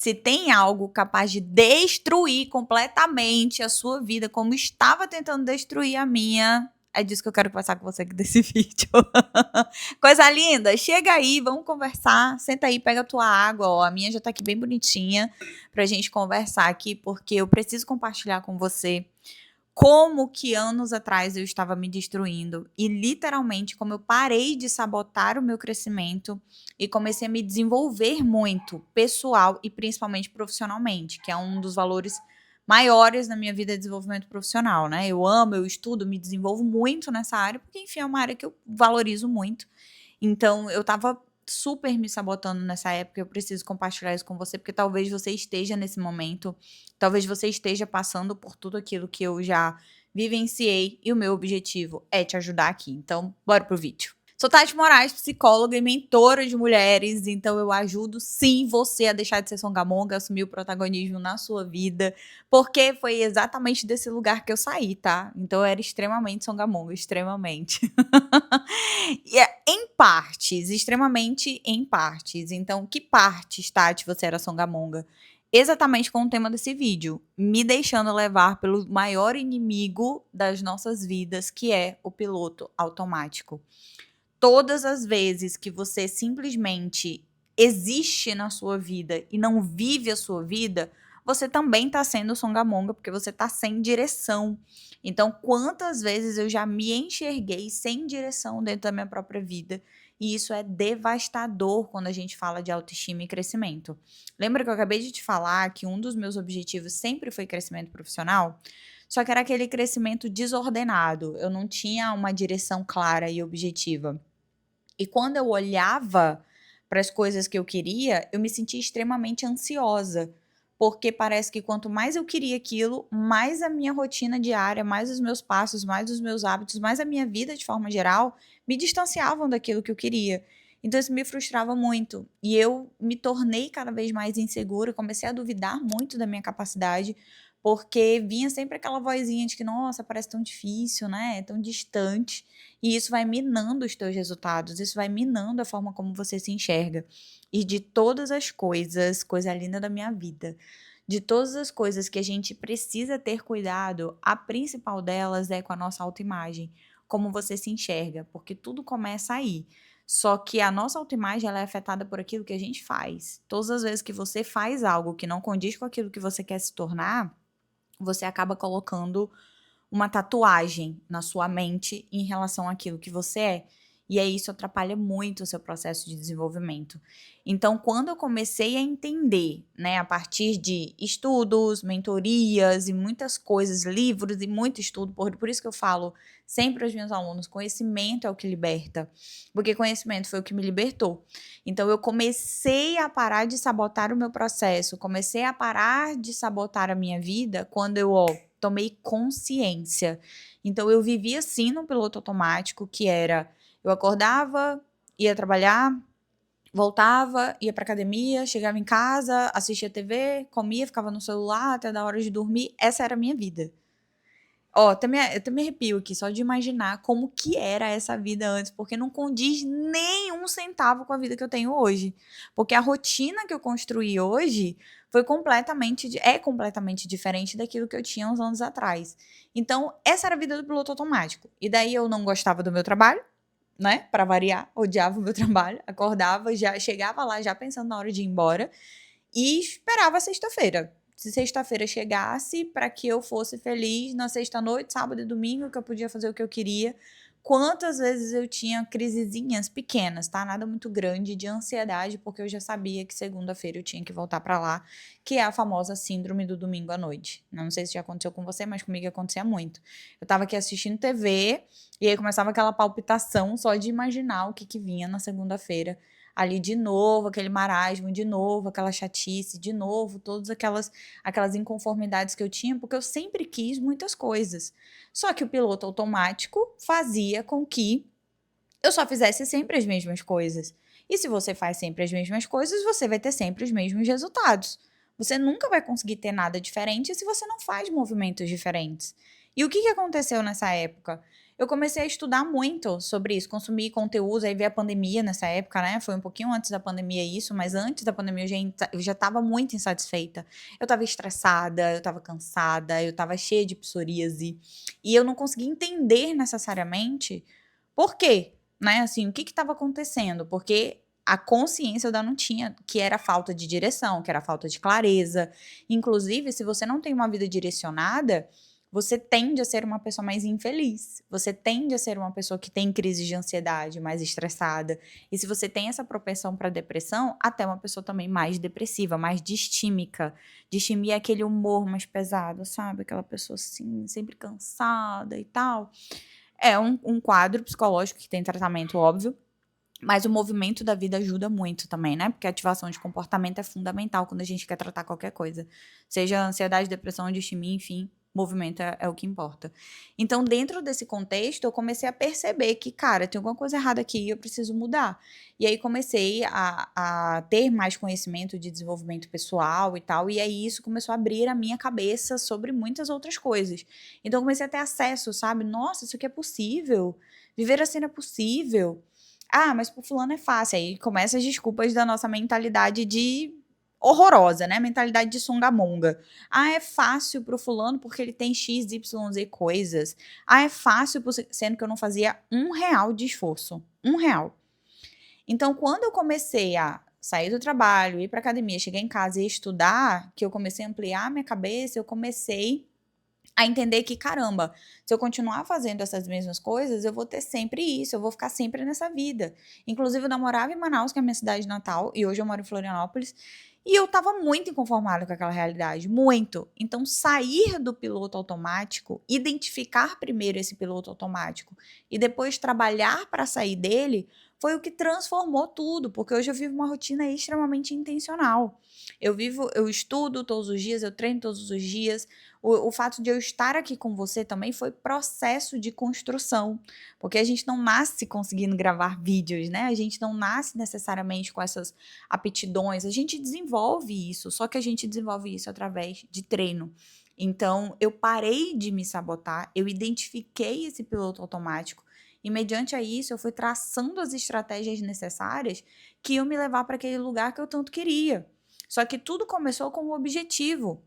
Se tem algo capaz de destruir completamente a sua vida, como estava tentando destruir a minha, é disso que eu quero conversar com você aqui desse vídeo. Coisa linda, chega aí, vamos conversar. Senta aí, pega a tua água, ó. A minha já tá aqui bem bonitinha pra gente conversar aqui, porque eu preciso compartilhar com você como que anos atrás eu estava me destruindo e literalmente como eu parei de sabotar o meu crescimento e comecei a me desenvolver muito, pessoal e principalmente profissionalmente, que é um dos valores maiores na minha vida de desenvolvimento profissional, né? Eu amo, eu estudo, me desenvolvo muito nessa área, porque enfim, é uma área que eu valorizo muito. Então, eu estava super me sabotando nessa época, eu preciso compartilhar isso com você, porque talvez você esteja nesse momento, talvez você esteja passando por tudo aquilo que eu já vivenciei, e o meu objetivo é te ajudar aqui. Então, bora pro vídeo. Sou Tati Moraes, psicóloga e mentora de mulheres, então eu ajudo sim você a deixar de ser songamonga, assumir o protagonismo na sua vida, porque foi exatamente desse lugar que eu saí, tá? Então eu era extremamente songamonga, extremamente. E em partes, extremamente em partes. Então, que partes, Tati, você era songamonga? Exatamente com o tema desse vídeo, me deixando levar pelo maior inimigo das nossas vidas, que é o piloto automático. Todas as vezes que você simplesmente existe na sua vida e não vive a sua vida, você também está sendo songamonga, porque você está sem direção. Então, quantas vezes eu já me enxerguei sem direção dentro da minha própria vida? E isso é devastador quando a gente fala de autoestima e crescimento. Lembra que eu acabei de te falar que um dos meus objetivos sempre foi crescimento profissional? Só que era aquele crescimento desordenado. Eu não tinha uma direção clara e objetiva. E quando eu olhava para as coisas que eu queria, eu me sentia extremamente ansiosa, porque parece que quanto mais eu queria aquilo, mais a minha rotina diária, mais os meus passos, mais os meus hábitos, mais a minha vida de forma geral, me distanciavam daquilo que eu queria. Então isso me frustrava muito. E eu me tornei cada vez mais insegura, comecei a duvidar muito da minha capacidade, porque vinha sempre aquela vozinha de que, nossa, parece tão difícil, né? É tão distante. E isso vai minando os teus resultados, isso vai minando a forma como você se enxerga. E de todas as coisas, coisa linda da minha vida, de todas as coisas que a gente precisa ter cuidado, a principal delas é com a nossa autoimagem, como você se enxerga, porque tudo começa aí. Só que a nossa autoimagem ela é afetada por aquilo que a gente faz. Todas as vezes que você faz algo que não condiz com aquilo que você quer se tornar, você acaba colocando uma tatuagem na sua mente em relação àquilo que você é. E aí isso atrapalha muito o seu processo de desenvolvimento. Então, quando eu comecei a entender, né, a partir de estudos, mentorias e muitas coisas, livros e muito estudo, por isso que eu falo sempre aos meus alunos, conhecimento é o que liberta, porque conhecimento foi o que me libertou. Então, eu comecei a parar de sabotar o meu processo, comecei a parar de sabotar a minha vida quando eu, tomei consciência. Então eu vivia assim no piloto automático, que era, eu acordava, ia trabalhar, voltava, ia pra academia, chegava em casa, assistia TV, comia, ficava no celular até da hora de dormir. Essa era a minha vida. Ó, eu até me arrepio aqui só de imaginar como que era essa vida antes, porque não condiz nem um centavo com a vida que eu tenho hoje. Porque a rotina que eu construí hoje é completamente diferente daquilo que eu tinha uns anos atrás. Então, essa era a vida do piloto automático. E daí eu não gostava do meu trabalho, né? Para variar, odiava o meu trabalho, acordava, já chegava lá já pensando na hora de ir embora e esperava a sexta-feira. Se sexta-feira chegasse, para que eu fosse feliz na sexta-noite, sábado e domingo, que eu podia fazer o que eu queria. Quantas vezes eu tinha crisezinhas pequenas, tá? Nada muito grande de ansiedade, porque eu já sabia que segunda-feira eu tinha que voltar para lá, que é a famosa síndrome do domingo à noite. Não sei se já aconteceu com você, mas comigo acontecia muito. Eu tava aqui assistindo TV e aí começava aquela palpitação só de imaginar o que vinha na segunda-feira ali de novo, aquele marasmo, de novo, aquela chatice, de novo, todas aquelas inconformidades que eu tinha, porque eu sempre quis muitas coisas. Só que o piloto automático fazia com que eu só fizesse sempre as mesmas coisas. E se você faz sempre as mesmas coisas, você vai ter sempre os mesmos resultados. Você nunca vai conseguir ter nada diferente se você não faz movimentos diferentes. E o que aconteceu nessa época? eu comecei a estudar muito sobre isso, consumir conteúdos, aí veio a pandemia nessa época, né? Foi um pouquinho antes da pandemia isso, mas antes da pandemia eu já estava muito insatisfeita. Eu estava estressada, eu estava cansada, eu estava cheia de psoríase, e eu não conseguia entender necessariamente por quê, né? Assim, o que estava acontecendo? Porque a consciência eu ainda não tinha, que era falta de direção, que era falta de clareza. Inclusive, se você não tem uma vida direcionada, você tende a ser uma pessoa mais infeliz. Você tende a ser uma pessoa que tem crise de ansiedade, mais estressada. E se você tem essa propensão para depressão, até uma pessoa também mais depressiva, mais distímica. Distimia é aquele humor mais pesado, sabe? Aquela pessoa assim, sempre cansada e tal. É um quadro psicológico que tem tratamento, óbvio. Mas o movimento da vida ajuda muito também, né? Porque a ativação de comportamento é fundamental quando a gente quer tratar qualquer coisa. Seja ansiedade, depressão, distimia, enfim, movimento é o que importa. Então, dentro desse contexto, eu comecei a perceber que, cara, tem alguma coisa errada aqui e eu preciso mudar. E aí comecei a ter mais conhecimento de desenvolvimento pessoal e tal, e aí isso começou a abrir a minha cabeça sobre muitas outras coisas. Então, eu comecei a ter acesso, sabe? Nossa, isso aqui é possível. Viver assim é possível. Ah, mas pro fulano é fácil. Aí começa as desculpas da nossa mentalidade de horrorosa, né? Mentalidade de songamonga. Ah, é fácil pro fulano porque ele tem X, Y, Z coisas. Ah, é fácil, sendo que eu não fazia R$ 1 de esforço. R$ 1. Então, quando eu comecei a sair do trabalho, ir pra academia, chegar em casa e estudar, que eu comecei a ampliar minha cabeça, eu comecei a entender que, caramba, se eu continuar fazendo essas mesmas coisas, eu vou ter sempre isso, eu vou ficar sempre nessa vida. Inclusive, eu namorava em Manaus, que é a minha cidade natal, e hoje eu moro em Florianópolis, e eu tava muito inconformada com aquela realidade, muito. Então, sair do piloto automático, identificar primeiro esse piloto automático e depois trabalhar para sair dele, foi o que transformou tudo, porque hoje eu vivo uma rotina extremamente intencional. Eu estudo todos os dias, eu treino todos os dias, o fato de eu estar aqui com você também foi processo de construção, porque a gente não nasce conseguindo gravar vídeos, né? A gente não nasce necessariamente com essas aptidões, a gente desenvolve isso, só que a gente desenvolve isso através de treino. Então, eu parei de me sabotar, eu identifiquei esse piloto automático e, mediante a isso, eu fui traçando as estratégias necessárias que iam me levar para aquele lugar que eu tanto queria. Só que tudo começou com um objetivo.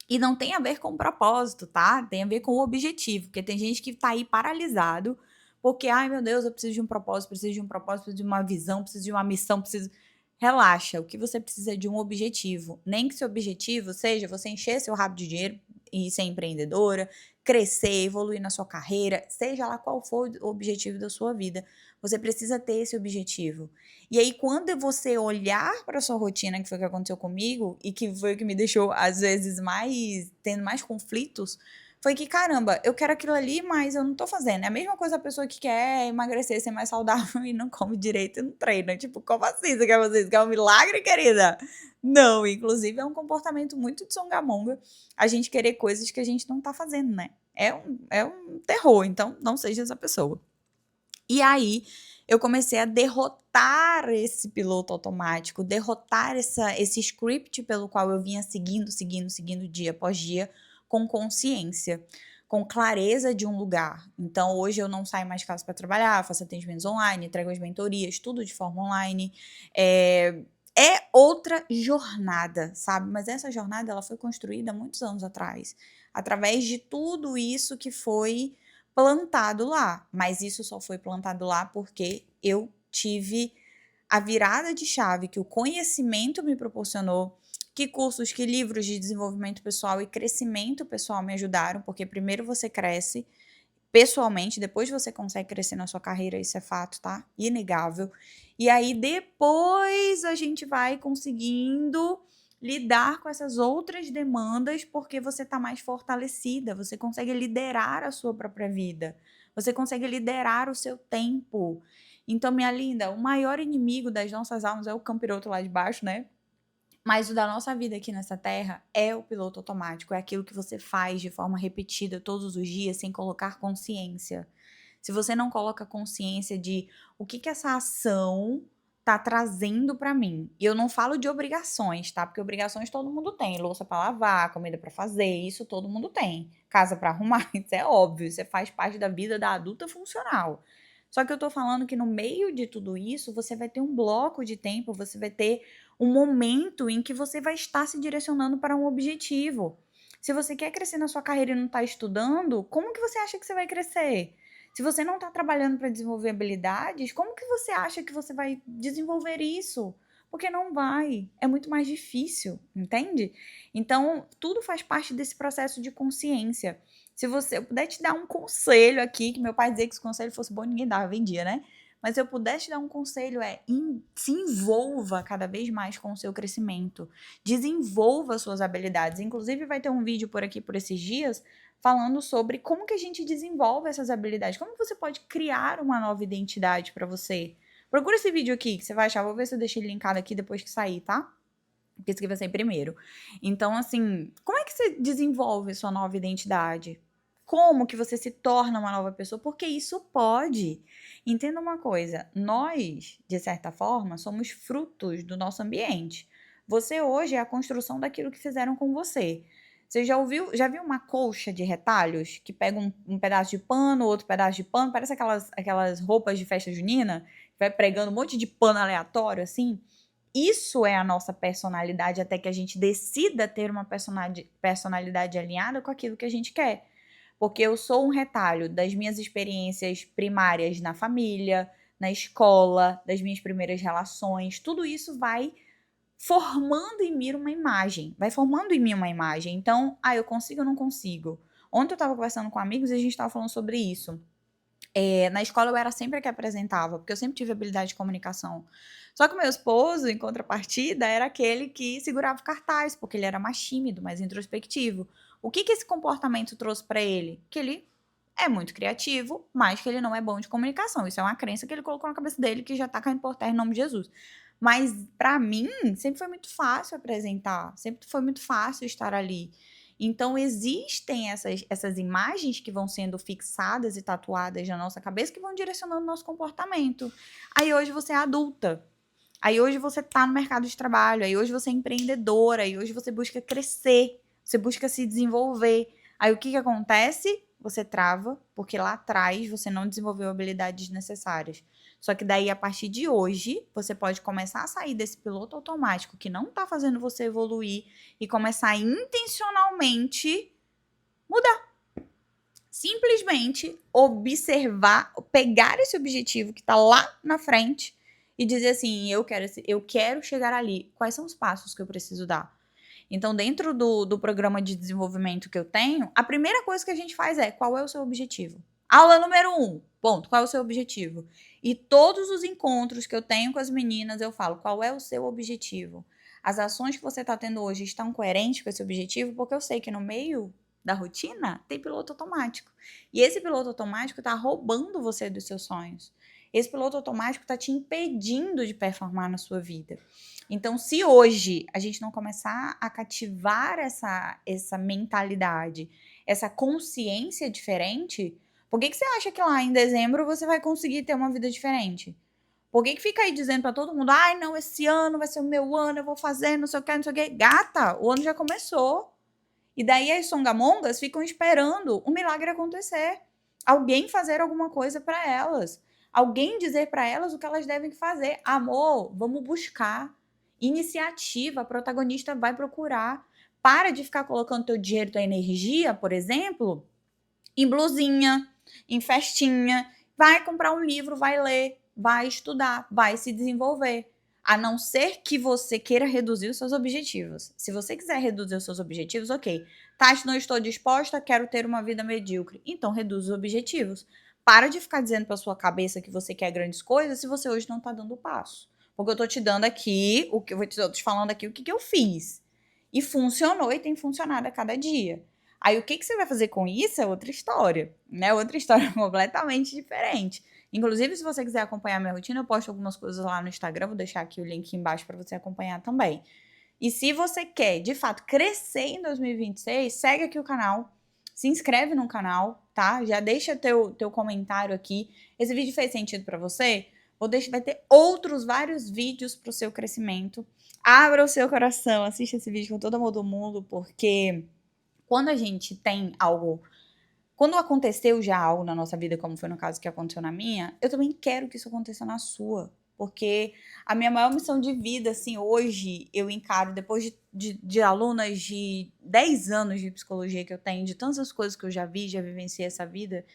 E não tem a ver com o propósito, tá? Tem a ver com o objetivo, porque tem gente que tá aí paralisado, porque, ai meu Deus, eu preciso de um propósito, preciso de um propósito, preciso de uma visão, preciso de uma missão, preciso. Relaxa, o que você precisa é de um objetivo. Nem que seu objetivo seja você encher seu rabo de dinheiro e ser empreendedora, crescer, evoluir na sua carreira, seja lá qual for o objetivo da sua vida. Você precisa ter esse objetivo. E aí, quando você olhar para sua rotina, que foi o que aconteceu comigo, e que foi o que me deixou, às vezes, tendo mais conflitos, foi que, caramba, eu quero aquilo ali, mas eu não tô fazendo. É a mesma coisa a pessoa que quer emagrecer, ser mais saudável e não come direito e não treina. Tipo, como assim você quer fazer isso? Quer um milagre, querida? Não, inclusive é um comportamento muito de songamonga a gente querer coisas que a gente não tá fazendo, né? É um terror, então não seja essa pessoa. E aí, eu comecei a derrotar esse piloto automático, derrotar esse script pelo qual eu vinha seguindo dia após dia, com consciência, com clareza de um lugar. Então, hoje eu não saio mais de casa para trabalhar, faço atendimentos online, entrego as mentorias, tudo de forma online. É outra jornada, sabe? Mas essa jornada ela foi construída há muitos anos atrás, através de tudo isso que foi plantado lá, mas isso só foi plantado lá porque eu tive a virada de chave que o conhecimento me proporcionou, que cursos, que livros de desenvolvimento pessoal e crescimento pessoal me ajudaram, porque primeiro você cresce pessoalmente, depois você consegue crescer na sua carreira, isso é fato, tá? Inegável. E aí depois a gente vai conseguindo lidar com essas outras demandas porque você tá mais fortalecida, você consegue liderar a sua própria vida, você consegue liderar o seu tempo. Então, minha linda, o maior inimigo das nossas almas é o campiroto lá de baixo, né? Mas o da nossa vida aqui nessa terra é o piloto automático, é aquilo que você faz de forma repetida todos os dias sem colocar consciência. Se você não coloca consciência de o que essa ação tá trazendo pra mim. E eu não falo de obrigações, tá? Porque obrigações todo mundo tem. Louça pra lavar, comida pra fazer, isso todo mundo tem. Casa pra arrumar, isso é óbvio. Isso faz parte da vida da adulta funcional. Só que eu tô falando que no meio de tudo isso, você vai ter um bloco de tempo, você vai ter um momento em que você vai estar se direcionando para um objetivo. Se você quer crescer na sua carreira e não tá estudando, como que você acha que você vai crescer? Se você não está trabalhando para desenvolver habilidades, como que você acha que você vai desenvolver isso? Porque não vai. É muito mais difícil, entende? Então, tudo faz parte desse processo de consciência. Se eu puder te dar um conselho aqui, que meu pai dizia que se o conselho fosse bom, ninguém dava, vendia, né? Mas se eu pudesse te dar um conselho, se envolva cada vez mais com o seu crescimento. Desenvolva suas habilidades. Inclusive, vai ter um vídeo por aqui por esses dias falando sobre como que a gente desenvolve essas habilidades. Como você pode criar uma nova identidade para você. Procura esse vídeo aqui que você vai achar. Vou ver se eu deixei ele linkado aqui depois que sair, tá? Porque esse aqui vai sair primeiro. Então, assim, como é que você desenvolve sua nova identidade? Como que você se torna uma nova pessoa? Porque isso pode. Entenda uma coisa, nós, de certa forma, somos frutos do nosso ambiente. Você hoje é a construção daquilo que fizeram com você. Você já viu uma colcha de retalhos que pega um pedaço de pano, outro pedaço de pano, parece aquelas roupas de festa junina, que vai pregando um monte de pano aleatório assim? Isso é a nossa personalidade até que a gente decida ter uma personalidade alinhada com aquilo que a gente quer. Porque eu sou um retalho das minhas experiências primárias na família, na escola, das minhas primeiras relações. Tudo isso vai formando em mim uma imagem. Vai formando em mim uma imagem. Então, eu consigo ou não consigo? Ontem eu estava conversando com amigos e a gente estava falando sobre isso. Na escola eu era sempre a que apresentava, porque eu sempre tive habilidade de comunicação. Só que o meu esposo, em contrapartida, era aquele que segurava o cartaz, porque ele era mais tímido, mais introspectivo. O que esse comportamento trouxe para ele? Que ele é muito criativo, mas que ele não é bom de comunicação. Isso é uma crença que ele colocou na cabeça dele, que já tá caindo por terra em nome de Jesus. Mas para mim, sempre foi muito fácil apresentar, sempre foi muito fácil estar ali. Então, existem essas imagens que vão sendo fixadas e tatuadas na nossa cabeça que vão direcionando o nosso comportamento. Aí hoje você é adulta. Aí hoje você tá no mercado de trabalho. Aí hoje você é empreendedora. Aí hoje você busca crescer. Você busca se desenvolver. Aí o que acontece? Você trava, porque lá atrás você não desenvolveu habilidades necessárias. Só que daí, a partir de hoje, você pode começar a sair desse piloto automático que não tá fazendo você evoluir e começar a intencionalmente mudar. Simplesmente observar, pegar esse objetivo que tá lá na frente e dizer assim, eu quero chegar ali. Quais são os passos que eu preciso dar? Então, dentro do programa de desenvolvimento que eu tenho, a primeira coisa que a gente faz é, qual é o seu objetivo? Aula número 1, ponto, qual é o seu objetivo? E todos os encontros que eu tenho com as meninas, eu falo, qual é o seu objetivo? As ações que você está tendo hoje estão coerentes com esse objetivo? Porque eu sei que no meio da rotina tem piloto automático. E esse piloto automático está roubando você dos seus sonhos. Esse piloto automático está te impedindo de performar na sua vida. Então, se hoje a gente não começar a cativar essa mentalidade, essa consciência diferente, por que você acha que lá em dezembro você vai conseguir ter uma vida diferente? Por que fica aí dizendo pra todo mundo, ai, não, esse ano vai ser o meu ano, eu vou fazer, não sei o que, não sei o que. Gata, o ano já começou. E daí as songamongas ficam esperando o milagre acontecer. Alguém fazer alguma coisa pra elas. Alguém dizer pra elas o que elas devem fazer. Amor, vamos buscar. Iniciativa, a protagonista vai procurar. Para de ficar colocando teu dinheiro, tua energia, por exemplo, em blusinha, em festinha. Vai comprar um livro, vai ler, vai estudar, vai se desenvolver. A não ser que você queira reduzir os seus objetivos. Se você quiser reduzir os seus objetivos, ok. Tati, não estou disposta, quero ter uma vida medíocre. Então, reduz os objetivos. Para de ficar dizendo para sua cabeça que você quer grandes coisas se você hoje não está dando o passo. Porque eu tô te dando aqui, tô te falando aqui o que eu fiz. E funcionou e tem funcionado a cada dia. Aí o que você vai fazer com isso é outra história, né? Outra história completamente diferente. Inclusive, se você quiser acompanhar minha rotina, eu posto algumas coisas lá no Instagram, vou deixar aqui o link embaixo para você acompanhar também. E se você quer, de fato, crescer em 2026, segue aqui o canal, se inscreve no canal, tá? Já deixa teu comentário aqui. Esse vídeo fez sentido para você? vai ter outros vários vídeos para o seu crescimento. Abra o seu coração, assista esse vídeo com todo amor do mundo, porque quando a gente tem algo, quando aconteceu já algo na nossa vida, como foi no caso que aconteceu na minha, eu também quero que isso aconteça na sua. Porque a minha maior missão de vida, assim, hoje, eu encaro, depois de alunas de 10 anos de psicologia que eu tenho, de tantas coisas que eu já vi, já vivenciei essa vida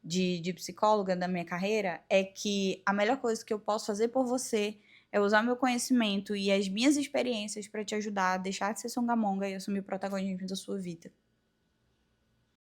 de psicóloga da minha carreira, é que a melhor coisa que eu posso fazer por você é usar meu conhecimento e as minhas experiências para te ajudar a deixar de ser songamonga e assumir o protagonismo da sua vida.